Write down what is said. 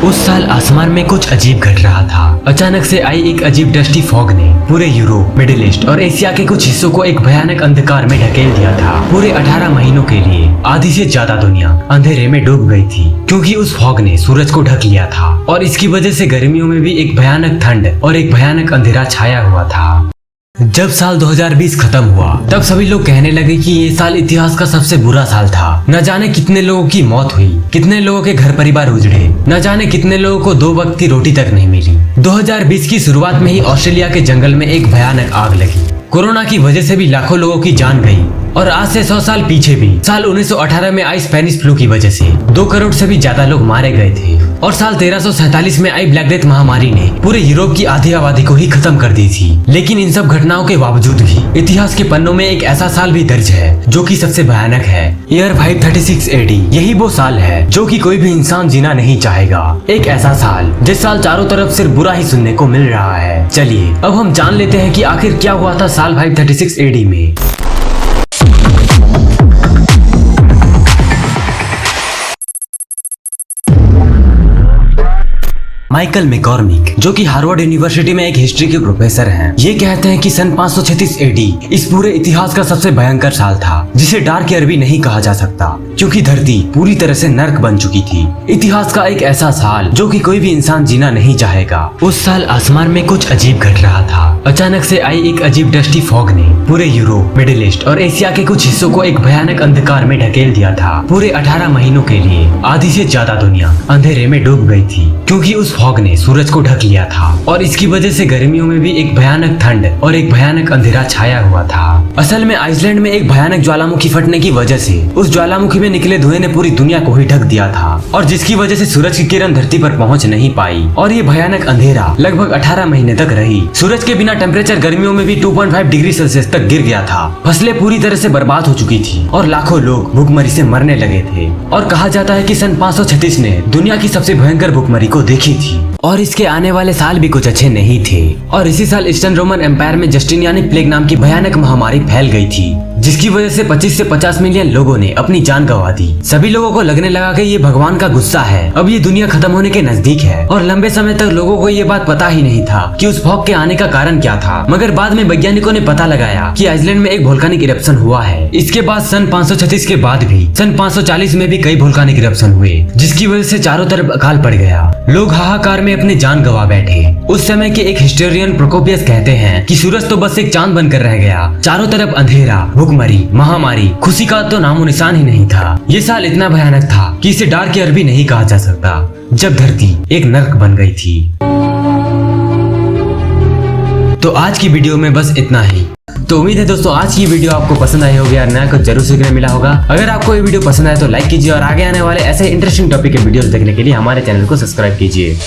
उस साल आसमान में कुछ अजीब घट रहा था। अचानक से आई एक अजीब डस्टी फॉग ने पूरे यूरोप, मिडिल ईस्ट और एशिया के कुछ हिस्सों को एक भयानक अंधकार में ढकेल दिया था। पूरे 18 महीनों के लिए आधी से ज्यादा दुनिया अंधेरे में डूब गई थी, क्योंकि उस फॉग ने सूरज को ढक लिया था और इसकी वजह से गर्मियों में भी एक भयानक ठंड और एक भयानक अंधेरा छाया हुआ था। जब साल 2020 खत्म हुआ तब सभी लोग कहने लगे कि ये साल इतिहास का सबसे बुरा साल था। न जाने कितने लोगों की मौत हुई, कितने लोगों के घर परिवार उजड़े, न जाने कितने लोगों को 2 वक्त की रोटी तक नहीं मिली। 2020 की शुरुआत में ही ऑस्ट्रेलिया के जंगल में एक भयानक आग लगी। कोरोना की वजह से भी लाखों लोगों की जान गई और आज से 100 साल पीछे भी साल 1918 में आई स्पेनिश फ्लू की वजह से 2 करोड़ से भी ज्यादा लोग मारे गए थे और साल 1347 में आई ब्लैक डेथ महामारी ने पूरे यूरोप की आधी आबादी को ही खत्म कर दी थी। लेकिन इन सब घटनाओं के बावजूद भी इतिहास के पन्नों में एक ऐसा साल भी दर्ज है जो कि सबसे भयानक है। Year 536 AD। यही वो साल है जो कि कोई भी इंसान जीना नहीं चाहेगा। एक ऐसा साल जिस साल चारों तरफ सिर्फ बुरा ही सुनने को मिल रहा है। चलिए अब हम जान लेते हैं कि आखिर क्या हुआ था साल 536 AD में। माइकल मैकॉर्मिक, जो कि हार्वर्ड यूनिवर्सिटी में एक हिस्ट्री के प्रोफेसर हैं, ये कहते हैं कि सन 536 AD इस पूरे इतिहास का सबसे भयंकर साल था, जिसे डार्क ईयर भी नहीं कहा जा सकता, क्योंकि धरती पूरी तरह से नर्क बन चुकी थी। इतिहास का एक ऐसा साल जो कि कोई भी इंसान जीना नहीं चाहेगा। उस साल आसमान में कुछ अजीब घट रहा था। अचानक से आई एक अजीब डस्टी फॉग ने पूरे यूरोप, मिडिल ईस्ट और एशिया के कुछ हिस्सों को एक भयानक अंधकार में ढकेल दिया था। पूरे 18 महीनों के लिए आधी से ज्यादा दुनिया अंधेरे में डूब गई थी, क्योंकि उस फॉग ने सूरज को ढक लिया था और इसकी वजह से गर्मियों में भी एक भयानक ठंड और एक भयानक अंधेरा छाया हुआ था। असल में आइसलैंड में एक भयानक ज्वालामुखी फटने की वजह से उस ज्वालामुखी में निकले धुएं ने पूरी दुनिया को ही ढक दिया था और जिसकी वजह से सूरज की किरण धरती पर पहुंच नहीं पाई और ये भयानक अंधेरा लगभग 18 महीने तक रही। सूरज के बिना टेम्परेचर गर्मियों में भी 2.5 डिग्री सेल्सियस तक गिर गया था। फसलें पूरी तरह से बर्बाद हो चुकी थी और लाखों लोग भूखमरी से मरने लगे थे और कहा जाता है कि सन 536 ने दुनिया की सबसे भयंकर भूखमरी को देखी थी। और इसके आने वाले साल भी कुछ अच्छे नहीं थे और इसी साल ईस्टर्न रोमन एम्पायर में जस्टिनियानिक प्लेग नाम की भयानक महामारी फैल गई थी, जिसकी वजह से 25 से 50 मिलियन लोगों ने अपनी जान गंवा दी। सभी लोगों को लगने लगा कि ये भगवान का गुस्सा है, अब ये दुनिया खत्म होने के नजदीक है और लंबे समय तक लोगों को ये बात पता ही नहीं था कि उस फॉग के आने का कारण क्या था। मगर बाद में वैज्ञानिकों ने पता लगाया कि आइसलैंड में एक वोल्केनिक इरप्शन हुआ है। इसके बाद सन 536 के बाद भी सन 540 में भी कई वोल्केनिक इरप्शन हुए, जिसकी वजह से चारों तरफ अकाल पड़ गया। लोग हाहाकार में अपनी जान गंवा बैठे। उस समय के एक हिस्टोरियन प्रोकोपियस कहते हैं कि सूरज तो बस एक चांद बनकर रह गया, चारों तरफ अंधेरा, भूखमरी, महामारी, खुशी का तो नामो निशान ही नहीं था। ये साल इतना भयानक था कि इसे डार्क ईयर भी नहीं कहा जा सकता, जब धरती एक नर्क बन गई थी। तो आज की वीडियो में बस इतना ही। तो उम्मीद है दोस्तों आज की वीडियो आपको पसंद आई होगी और नया कुछ जरूर सीखने मिला होगा। अगर आपको ये वीडियो पसंद आए तो लाइक कीजिए और आगे आने वाले ऐसे इंटरेस्टिंग टॉपिक के वीडियोस देखने के लिए हमारे चैनल को सब्सक्राइब कीजिए।